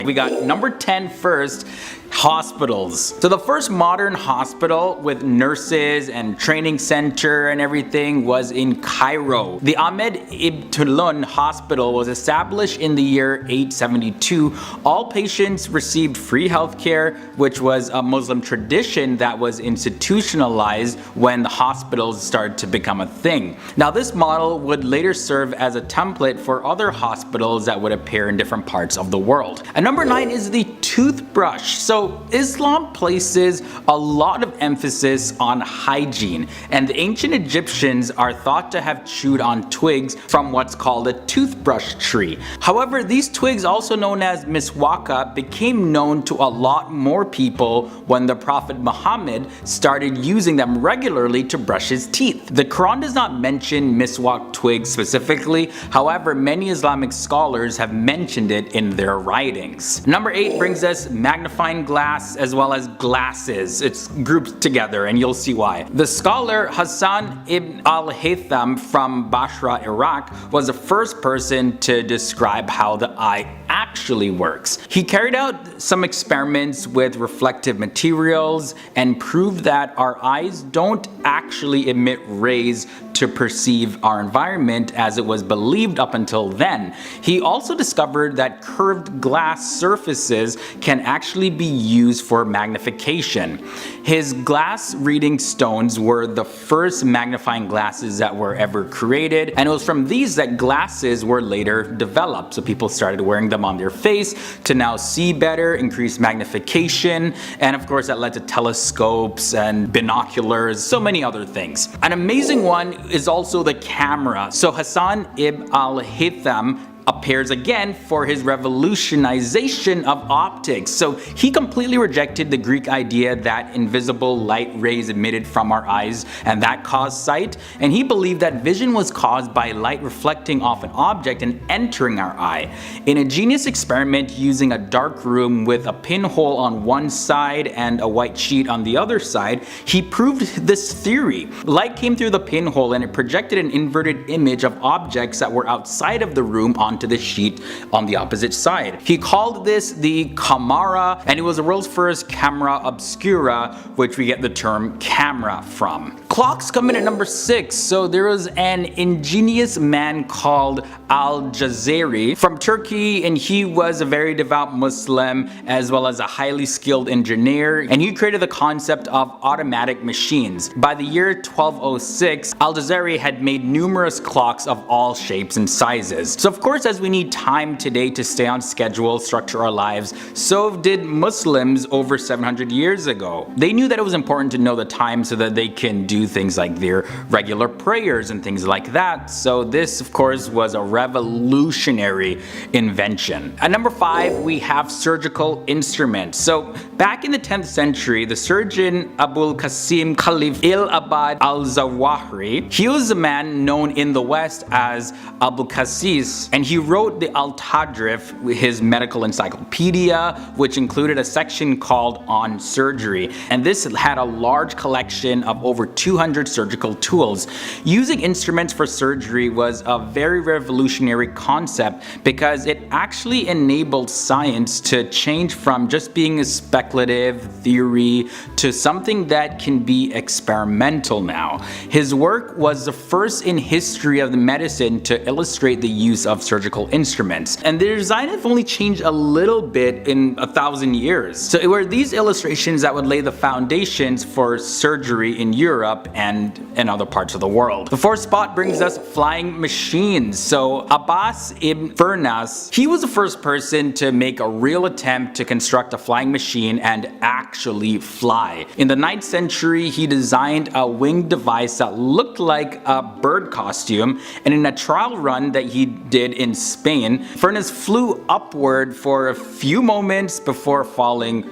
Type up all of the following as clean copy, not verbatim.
we got number 10 first. Hospitals. So the first modern hospital with nurses and training center and everything was in Cairo. The Ahmed Ibn Tulun Hospital was established in the year 872. All patients received free healthcare, which was a Muslim tradition that was institutionalized when the hospitals started to become a thing. Now this model would later serve as a template for other hospitals that would appear in different parts of the world. And number 9 is the toothbrush. So Islam places a lot of emphasis on hygiene, and the ancient Egyptians are thought to have chewed on twigs from what's called a toothbrush tree. However, these twigs, also known as miswaka, became known to a lot more people when the Prophet Muhammad started using them regularly to brush his teeth. The Quran does not mention miswak twigs specifically, however many Islamic scholars have mentioned it in their writings. Number 8 brings us magnifying glass as well as glasses. It's grouped together and you'll see why. The scholar Hassan ibn al-Haytham from Basra, Iraq was the first person to describe how the eye actually works. He carried out some experiments with reflective materials and proved that our eyes don't actually emit rays to perceive our environment as it was believed up until then. He also discovered that curved glass surfaces can actually be used for magnification. His glass reading stones were the first magnifying glasses that were ever created, and it was from these that glasses were later developed. So people started wearing them on their face to now see better, increase magnification, and of course that led to telescopes and binoculars, so many other things. An amazing one is also the camera. So Hassan ibn al-Haytham appears again for his revolutionization of optics. So he completely rejected the Greek idea that invisible light rays emitted from our eyes and that caused sight, and he believed that vision was caused by light reflecting off an object and entering our eye. In a genius experiment using a dark room with a pinhole on one side and a white sheet on the other side, he proved this theory. Light came through the pinhole and it projected an inverted image of objects that were outside of the room onto the sheet on the opposite side. He called this the camera, and it was the world's first camera obscura, which we get the term camera from. Clocks come in at number 6. So there was an ingenious man called Al-Jazari from Turkey, and he was a very devout Muslim as well as a highly skilled engineer, and he created the concept of automatic machines. By the year 1206, Al-Jazari had made numerous clocks of all shapes and sizes. So of course, as we need time today to stay on schedule, structure our lives, so did Muslims over 700 years ago. They knew that it was important to know the time so that they can do things like their regular prayers and things like that. So this of course was a revolutionary invention. At number 5, we have surgical instruments. So back in the 10th century, the surgeon Abul Qasim Khalif il-Abad al-Zawahiri, he was a man known in the West as Abu Qasis, and he wrote the Al-Tadrif, his medical encyclopedia, which included a section called On Surgery, and this had a large collection of over 200 surgical tools. Using instruments for surgery was a very revolutionary concept because it actually enabled science to change from just being a speculative theory to something that can be experimental now. His work was the first in history of the medicine to illustrate the use of surgical instruments, and their design have only changed a little bit in 1,000 years. So it were these illustrations that would lay the foundations for surgery in Europe and in other parts of the world. The 4th spot brings us flying machines. So Abbas ibn Firnas, he was the first person to make a real attempt to construct a flying machine and actually fly. In the 9th century, he designed a winged device that looked like a bird costume, and in a trial run that he did in Spain, Firnas flew upward for a few moments before falling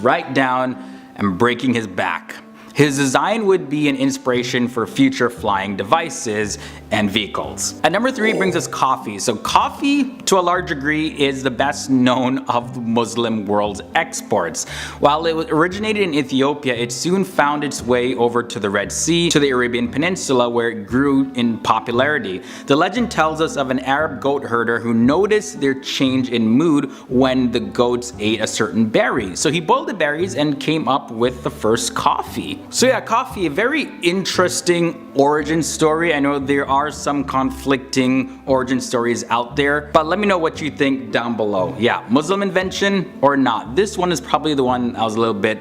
right down and breaking his back. His design would be an inspiration for future flying devices and vehicles. At number 3 brings us coffee. So coffee, to a large degree, is the best known of the Muslim world's exports. While it originated in Ethiopia, it soon found its way over to the Red Sea, to the Arabian Peninsula, where it grew in popularity. The legend tells us of an Arab goat herder who noticed their change in mood when the goats ate a certain berry. So he boiled the berries and came up with the first coffee. So yeah, coffee, a very interesting origin story. I know there are some conflicting origin stories out there, but let me know what you think down below. Yeah, Muslim invention or not? This one is probably the one I was a little bit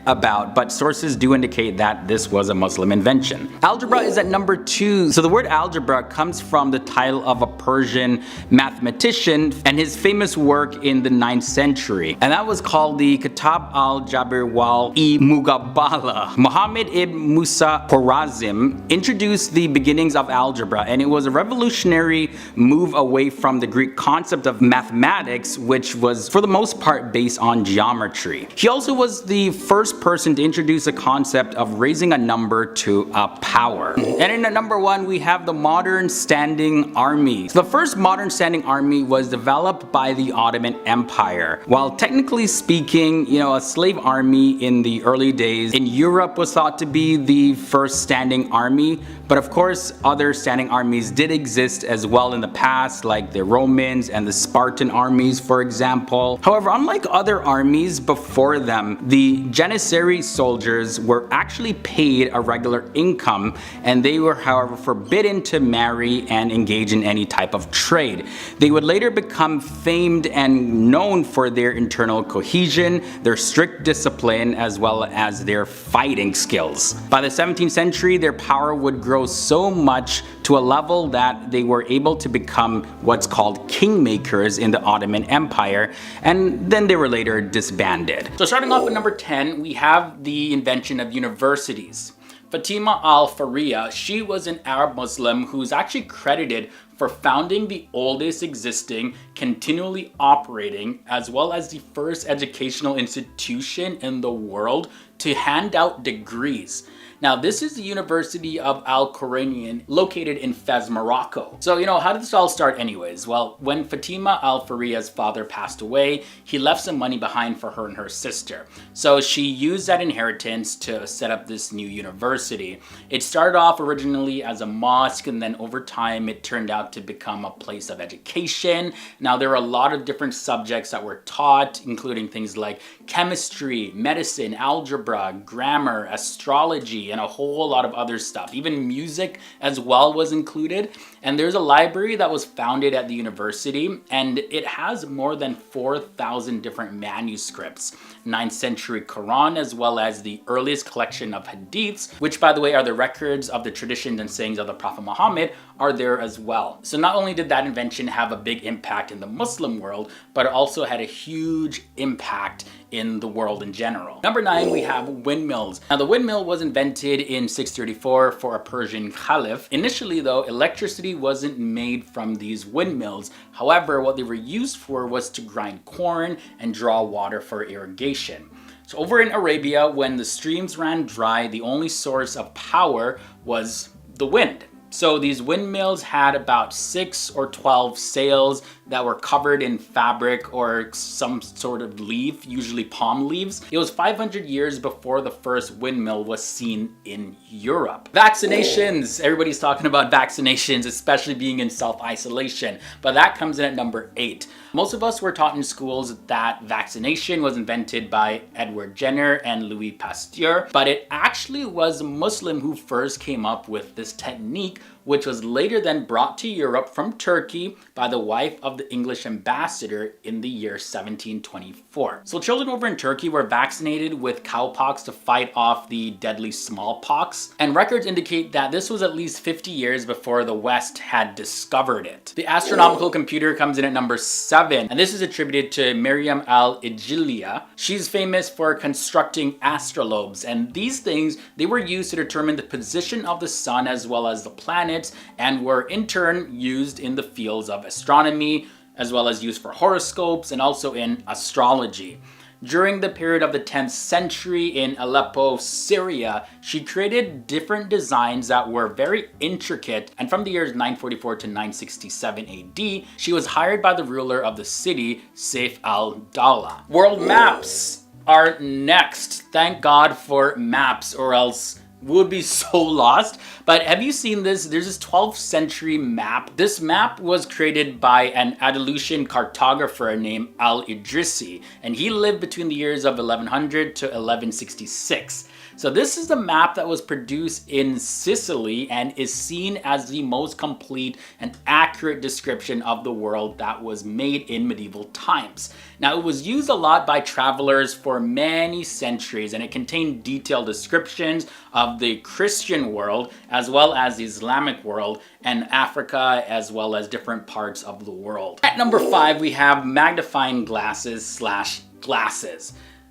about, but sources do indicate that this was a Muslim invention. Algebra is at number 2. So the word algebra comes from the title of a Persian mathematician and his famous work in the 9th century, and that was called the Kitab al-Jabr wal-Muqabala. Muhammad ibn Musa Khwarazm introduced the beginnings of algebra, and it was a revolutionary move away from the Greek concept of mathematics, which was for the most part based on geometry. He also was the first person to introduce a concept of raising a number to a power. And in at number 1, we have the modern standing army. So the first modern standing army was developed by the Ottoman Empire. While technically speaking, a slave army in the early days in Europe was thought to be the first standing army, but of course other standing armies did exist as well in the past, like the Romans and the Spartan armies, for example. However, unlike other armies before them, the Janissary soldiers were actually paid a regular income, and they were, however, forbidden to marry and engage in any type of trade. They would later become famed and known for their internal cohesion, their strict discipline, as well as their fighting skills. By the 17th century, their power would grow so much to a level that they were able to become what's called kingmakers in the Ottoman Empire, and then they were later disbanded. So starting off with number 10, we have the invention of universities. Fatima al-Fariya, she was an Arab Muslim who's actually credited for founding the oldest existing, continually operating, as well as the first educational institution in the world to hand out degrees. Now, this is the University of Al-Quranian located in Fez, Morocco. So, how did this all start anyways? Well, when Fatima al-Fariya's father passed away, he left some money behind for her and her sister. So she used that inheritance to set up this new university. It started off originally as a mosque, and then over time it turned out to become a place of education. Now, there are a lot of different subjects that were taught, including things like chemistry, medicine, algebra, grammar, astrology, and a whole lot of other stuff. Even music as well was included. And there's a library that was founded at the university, and it has more than 4,000 different manuscripts, 9th century Quran, as well as the earliest collection of hadiths, which by the way are the records of the traditions and sayings of the Prophet Muhammad, are there as well. So not only did that invention have a big impact in the Muslim world, but it also had a huge impact in the world in general. Number 9, we have windmills. Now, the windmill was invented in 634 for a Persian caliph. Initially though, electricity wasn't made from these windmills. However, what they were used for was to grind corn and draw water for irrigation. So over in Arabia, when the streams ran dry, the only source of power was the wind. So these windmills had about 6 or 12 sails that were covered in fabric or some sort of leaf, usually palm leaves. It was 500 years before the first windmill was seen in Europe. Vaccinations. Everybody's talking about vaccinations, especially being in self-isolation, but that comes in at number 8. Most of us were taught in schools that vaccination was invented by Edward Jenner and Louis Pasteur, but it actually was a Muslim who first came up with this technique, which was later then brought to Europe from Turkey by the wife of the English ambassador in the year 1724. So children over in Turkey were vaccinated with cowpox to fight off the deadly smallpox, and records indicate that this was at least 50 years before the West had discovered it. The astronomical computer comes in at number 7, and this is attributed to Miriam al-Ijliya. She's famous for constructing astrolabes, and these things, they were used to determine the position of the sun as well as the planets, and were in turn used in the fields of astronomy, as well as used for horoscopes and also in astrology. During the period of the 10th century in Aleppo, Syria, she created different designs that were very intricate, and from the years 944 to 967 AD, she was hired by the ruler of the city, Saif al-Dawla. World maps are next. Thank God for maps, or else we would be so lost. But have you seen this? There's this 12th century map. This map was created by an Andalusian cartographer named Al-Idrisi, and he lived between the years of 1100 to 1166. So this is the map that was produced in Sicily and is seen as the most complete and accurate description of the world that was made in medieval times. Now, it was used a lot by travelers for many centuries, and it contained detailed descriptions of the Christian world as well as the Islamic world and Africa, as well as different parts of the world. At number 5, we have magnifying glasses.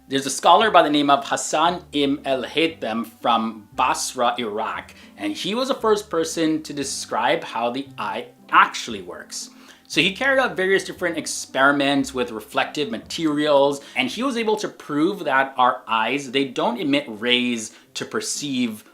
There's a scholar by the name of Hassan ibn al-Haytham from Basra, Iraq, and he was the first person to describe how the eye actually works. So he carried out various different experiments with reflective materials, and he was able to prove that our eyes, they don't emit rays to perceive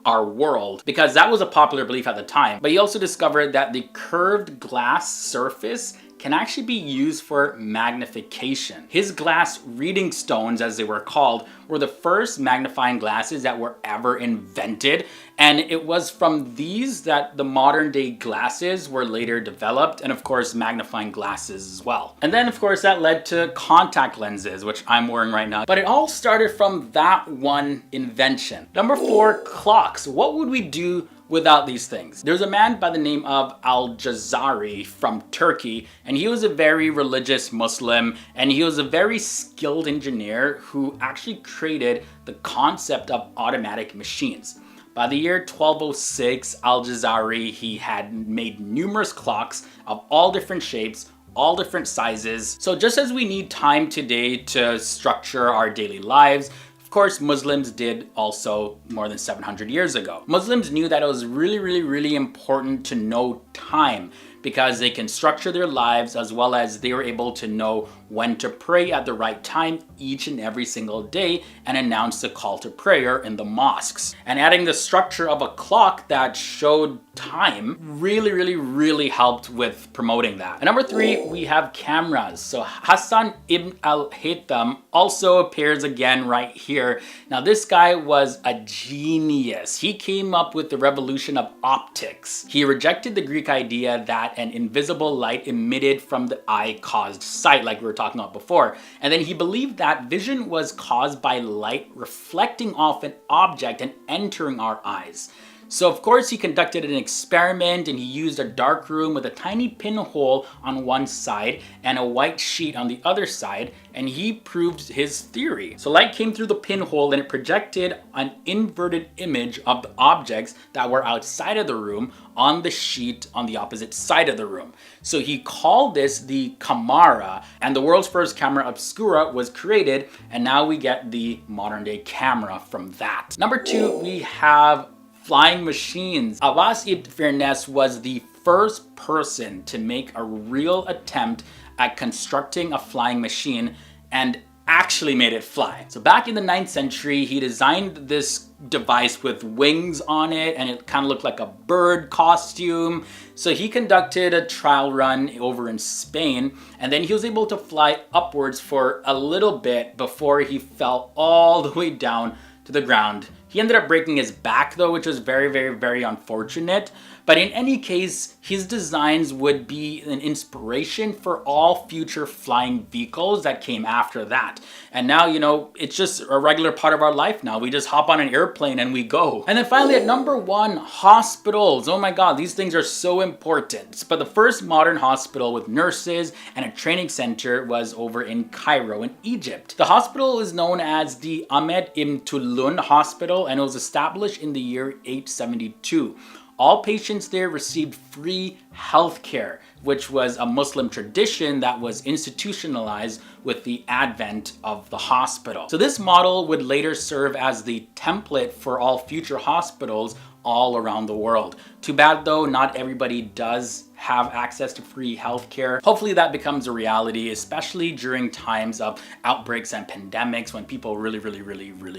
our world, because that was a popular belief at the time. But he also discovered that the curved glass surface can actually be used for magnification. His glass reading stones, as they were called, were the first magnifying glasses that were ever invented. And it was from these that the modern day glasses were later developed, and of course magnifying glasses as well. And then of course that led to contact lenses, which I'm wearing right now. But it all started from that one invention. Number 4, clocks. What would we do without these things? There's a man by the name of Al-Jazari from Turkey, and he was a very religious Muslim, and he was a very skilled engineer who actually created the concept of automatic machines. By the year 1206, Al-Jazari, he had made numerous clocks of all different shapes, all different sizes. So just as we need time today to structure our daily lives, of course, Muslims did also more than 700 years ago. Muslims knew that it was really important to know time, because they can structure their lives, as well as they were able to know when to pray at the right time each and every single day and announce the call to prayer in the mosques. And adding the structure of a clock that showed time really helped with promoting that. And number 3, we have cameras. So Hassan ibn al-Haytham also appears again right here. Now this guy was a genius. He came up with the revolution of optics. He rejected the Greek idea that an invisible light emitted from the eye caused sight, like we were talking about before. And then he believed that vision was caused by light reflecting off an object and entering our eyes. So of course he conducted an experiment, and he used a dark room with a tiny pinhole on one side and a white sheet on the other side, and he proved his theory. So light came through the pinhole and it projected an inverted image of the objects that were outside of the room on the sheet on the opposite side of the room. So he called this the camera, and the world's first camera obscura was created, and now we get the modern day camera from that. Number 2, we have flying machines. Abbas ibn Firnas was the first person to make a real attempt at constructing a flying machine and actually made it fly. So back in the 9th century, he designed this device with wings on it, and it kind of looked like a bird costume. So he conducted a trial run over in Spain, and then he was able to fly upwards for a little bit before he fell all the way down to the ground. He ended up breaking his back though, which was very unfortunate. But in any case, his designs would be an inspiration for all future flying vehicles that came after that. And now, you know, it's just a regular part of our life now. We just hop on an airplane and we go. And then finally at number 1, hospitals. Oh my God, these things are so important. But the first modern hospital with nurses and a training center was over in Cairo in Egypt. The hospital is known as the Ahmed ibn Tulun Hospital, and it was established in the year 872. All patients there received free health care, which was a Muslim tradition that was institutionalized with the advent of the hospital. So this model would later serve as the template for all future hospitals all around the world. Too bad though, not everybody does have access to free healthcare. Hopefully that becomes a reality, especially during times of outbreaks and pandemics when people really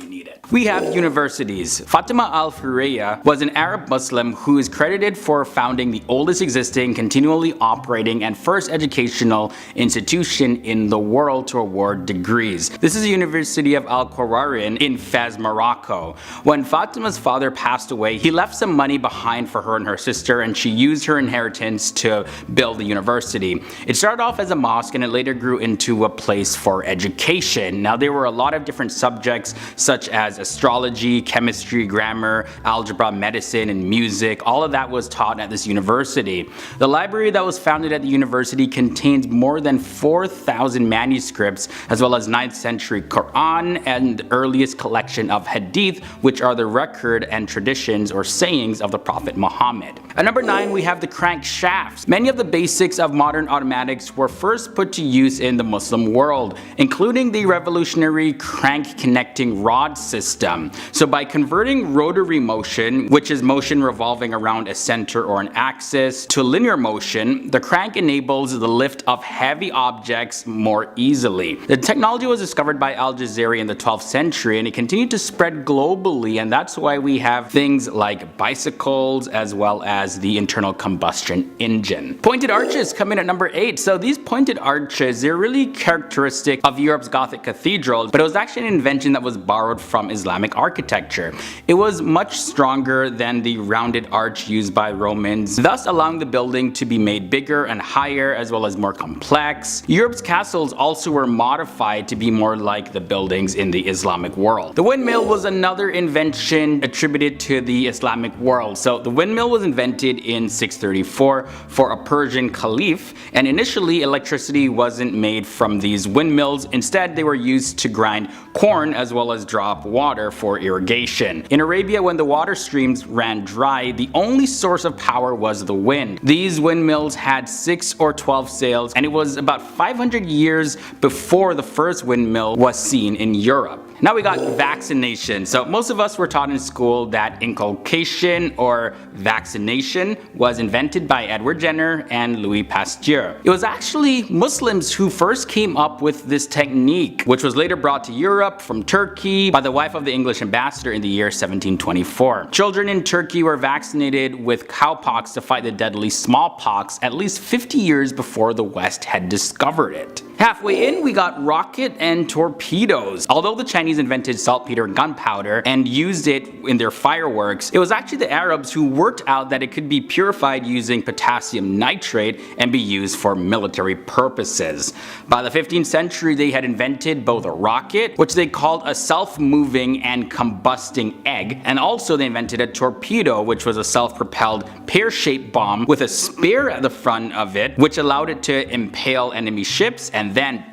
need it. We have universities. Fatima Al-Furaya was an Arab Muslim who is credited for founding the oldest existing, continually operating, and first educational institution in the world to award degrees. This is the University of Al-Qurarin in Fez, Morocco. When Fatima's father passed away, he left some money behind for her and her sister, and she used her inheritance to build the university. It started off as a mosque and it later grew into a place for education. Now there were a lot of different subjects such as astrology, chemistry, grammar, algebra, medicine, and music. All of that was taught at this university. The library that was founded at the university contains more than 4,000 manuscripts, as well as 9th century Quran and the earliest collection of hadith, which are the record and traditions or sayings of the Prophet Muhammad. At number 9, we have the crankshafts. Many of the basics of modern automatics were first put to use in the Muslim world, including the revolutionary crank connecting rod system. So by converting rotary motion, which is motion revolving around a center or an axis, to linear motion, the crank enables the lift of heavy objects more easily. The technology was discovered by Al-Jazari in the 12th century, and it continued to spread globally, and that's why we have things like bicycles as well as the internal combustion engine. Pointed arches come in at number 8. So these pointed arches, they're really characteristic of Europe's Gothic cathedrals, but it was actually an invention that was borrowed from Islamic architecture. It was much stronger than the rounded arch used by Romans, thus allowing the building to be made bigger and higher as well as more complex. Europe's castles also were modified to be more like the buildings in the Islamic world. The windmill was another invention attributed to the Islamic world. So the windmill was invented in 634 for a Persian caliph, and initially electricity wasn't made from these windmills. Instead, they were used to grind corn as well as draw up water for irrigation. In Arabia, when the water streams ran dry, the only source of power was the wind. These windmills had 6 or 12 sails, and it was about 500 years before the first windmill was seen in Europe. Now we got vaccination. So most of us were taught in school that inculcation or vaccination was invented by Edward Jenner and Louis Pasteur. It was actually Muslims who first came up with this technique, which was later brought to Europe from Turkey by the wife of the English ambassador in the year 1724. Children in Turkey were vaccinated with cowpox to fight the deadly smallpox at least 50 years before the West had discovered it. Halfway in, we got rocket and torpedoes. Although the Chinese invented saltpeter and gunpowder and used it in their fireworks, it was actually the Arabs who worked out that it could be purified using potassium nitrate and be used for military purposes. By the 15th century, they had invented both a rocket, which they called a self-moving and combusting egg, and also they invented a torpedo, which was a self-propelled pear-shaped bomb with a spear at the front of it, which allowed it to impale enemy ships and then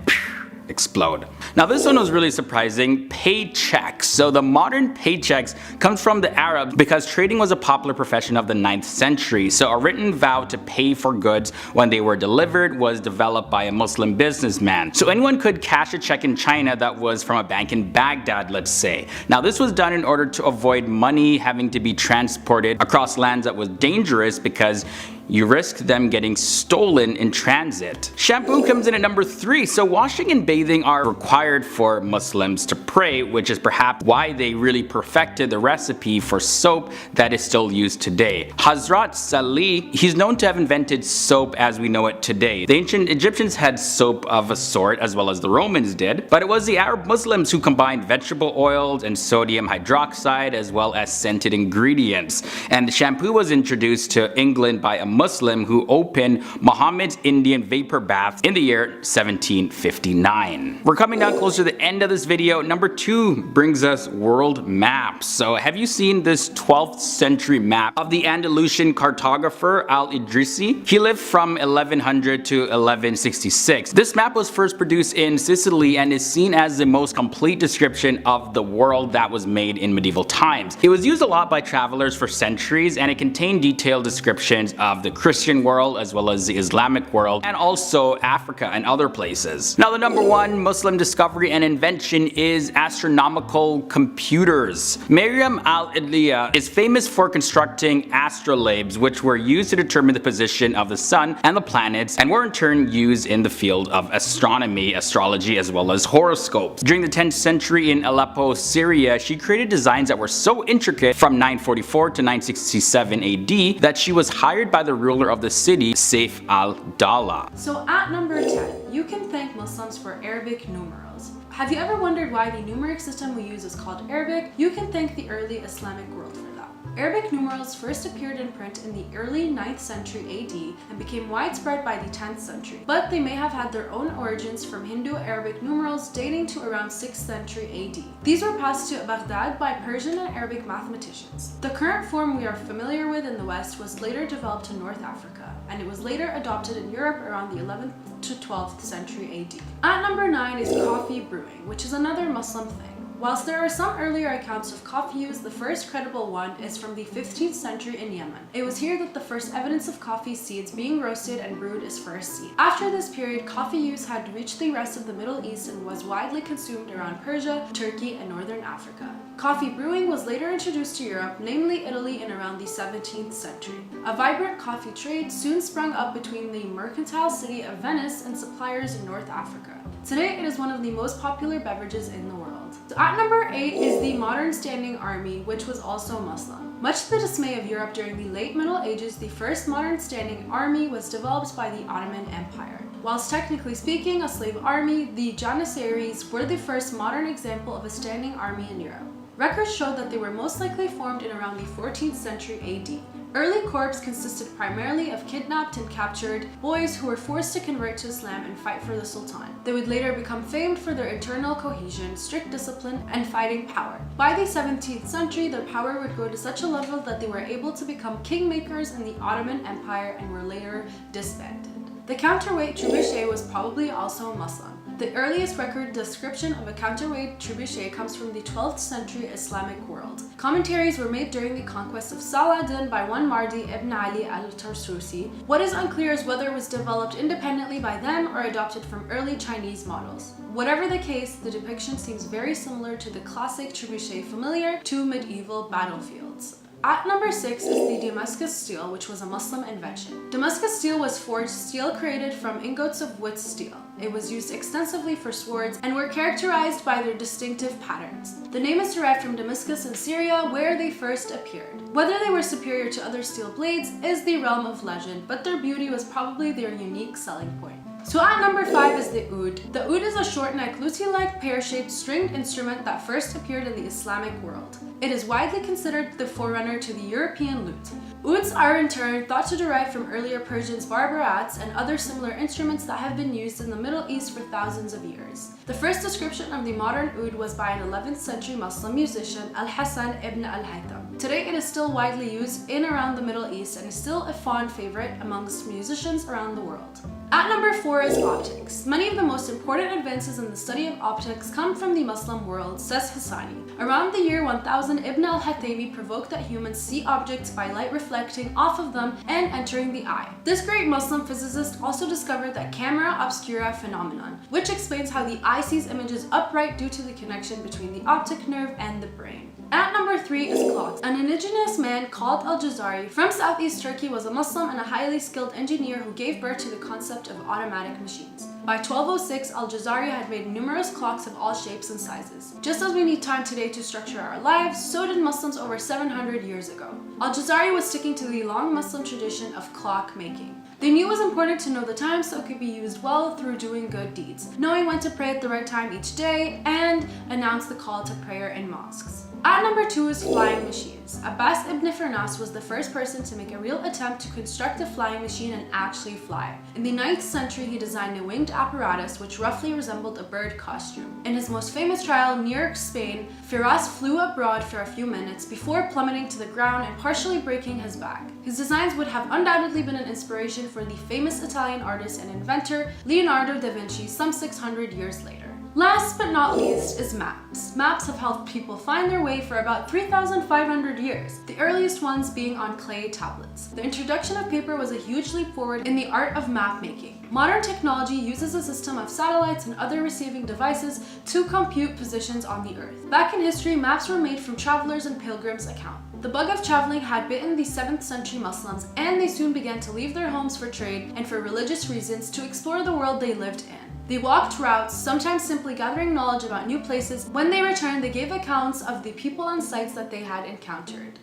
explode. Now this one was really surprising. Paychecks. So the modern paychecks comes from the Arabs because trading was a popular profession of the 9th century. So a written vow to pay for goods when they were delivered was developed by a Muslim businessman. So anyone could cash a check in China that was from a bank in Baghdad, let's say. Now this was done in order to avoid money having to be transported across lands that was dangerous because you risk them getting stolen in transit. Shampoo comes in at number 3. So washing and bathing are required for Muslims to pray, which is perhaps why they really perfected the recipe for soap that is still used today. Hazrat Salih, he's known to have invented soap as we know it today. The ancient Egyptians had soap of a sort, as well as the Romans did, but it was the Arab Muslims who combined vegetable oils and sodium hydroxide as well as scented ingredients. And the shampoo was introduced to England by a Muslim who opened Muhammad's Indian vapor bath in the year 1759. We're coming down close to the end of this video. Number 2 brings us world maps. So have you seen this 12th century map of the Andalusian cartographer Al-Idrisi? He lived from 1100 to 1166. This map was first produced in Sicily and is seen as the most complete description of the world that was made in medieval times. It was used a lot by travelers for centuries, and it contained detailed descriptions of the the Christian world as well as the Islamic world, and also Africa and other places. Now, the number one Muslim discovery and invention is astronomical computers. Miriam al-Idliya is famous for constructing astrolabes, which were used to determine the position of the sun and the planets, and were in turn used in the field of astronomy, astrology, as well as horoscopes. During the 10th century in Aleppo, Syria, she created designs that were so intricate from 944 to 967 AD that she was hired by the ruler of the city, Saif al-Dawla. So at number 10, you can thank Muslims for Arabic numerals. Have you ever wondered why the numeric system we use is called Arabic? You can thank the early Islamic world for that. Arabic numerals first appeared in print in the early 9th century AD and became widespread by the 10th century, but they may have had their own origins from Hindu-Arabic numerals dating to around 6th century AD. These were passed to Baghdad by Persian and Arabic mathematicians. The current form we are familiar with in the West was later developed in North Africa, and it was later adopted in Europe around the 11th to 12th century AD. At number 9 is coffee brewing, which is another Muslim thing. Whilst there are some earlier accounts of coffee use, the first credible one is from the 15th century in Yemen. It was here that the first evidence of coffee seeds being roasted and brewed is first seen. After this period, coffee use had reached the rest of the Middle East and was widely consumed around Persia, Turkey, and northern Africa. Coffee brewing was later introduced to Europe, namely Italy, in around the 17th century. A vibrant coffee trade soon sprung up between the mercantile city of Venice and suppliers in North Africa. Today, it is one of the most popular beverages in the world. So at number 8 is the modern standing army, which was also Muslim. Much to the dismay of Europe during the late Middle Ages, the first modern standing army was developed by the Ottoman Empire. Whilst technically speaking a slave army, the Janissaries were the first modern example of a standing army in Europe. Records show that they were most likely formed in around the 14th century AD. Early corps consisted primarily of kidnapped and captured boys who were forced to convert to Islam and fight for the Sultan. They would later become famed for their internal cohesion, strict discipline, and fighting power. By the 17th century, their power would go to such a level that they were able to become kingmakers in the Ottoman Empire and were later disbanded. The counterweight trebuchet was probably also Muslim. The earliest record description of a counterweight trebuchet comes from the 12th century Islamic world. Commentaries were made during the conquest of Saladin by one Mardi ibn Ali al-Tarsusi. What is unclear is whether it was developed independently by them or adopted from early Chinese models. Whatever the case, the depiction seems very similar to the classic trebuchet familiar to medieval battlefields. At number 6 is the Damascus steel, which was a Muslim invention. Damascus steel was forged steel created from ingots of wood steel. It was used extensively for swords and were characterized by their distinctive patterns. The name is derived from Damascus in Syria, where they first appeared. Whether they were superior to other steel blades is the realm of legend, but their beauty was probably their unique selling point. So at number 5 is the oud. The oud is a short-necked, luti-like, pear-shaped stringed instrument that first appeared in the Islamic world. It is widely considered the forerunner to the European lute. Ouds are in turn thought to derive from earlier Persians' barbarats and other similar instruments that have been used in the Middle East for thousands of years. The first description of the modern oud was by an 11th century Muslim musician, Al-Hasan ibn al-Haytham. Today it is still widely used in around the Middle East and is still a fond favorite amongst musicians around the world. At number 4 is optics. Many of the most important advances in the study of optics come from the Muslim world, says Hassani. Around the year 1000, Ibn al-Haythami provoked that humans see objects by light reflecting off of them and entering the eye. This great Muslim physicist also discovered the camera obscura phenomenon, which explains how the eye sees images upright due to the connection between the optic nerve and the brain. At number 3 is clocks. An indigenous man called Al-Jazari from southeast Turkey was a Muslim and a highly skilled engineer who gave birth to the concept of automatic machines. By 1206, Al-Jazari had made numerous clocks of all shapes and sizes. Just as we need time today to structure our lives, so did Muslims over 700 years ago. Al-Jazari was sticking to the long Muslim tradition of clock making. They knew it was important to know the time so it could be used well through doing good deeds, knowing when to pray at the right time each day, and announce the call to prayer in mosques. At number 2 is flying machines. Abbas ibn Firnas was the first person to make a real attempt to construct a flying machine and actually fly. In the 9th century, he designed a winged apparatus which roughly resembled a bird costume. In his most famous trial near Spain, Firas flew abroad for a few minutes before plummeting to the ground and partially breaking his back. His designs would have undoubtedly been an inspiration for the famous Italian artist and inventor Leonardo da Vinci some 600 years later. Last but not not least is maps. Maps have helped people find their way for about 3,500 years, the earliest ones being on clay tablets. The introduction of paper was a huge leap forward in the art of map making. Modern technology uses a system of satellites and other receiving devices to compute positions on the Earth. Back in history, maps were made from travelers' and pilgrims' account. The bug of traveling had bitten the 7th century Muslims, and they soon began to leave their homes for trade and for religious reasons to explore the world they lived in. They walked routes, sometimes simply gathering knowledge about new places. When they returned, they gave accounts of the people and sites that they had encountered.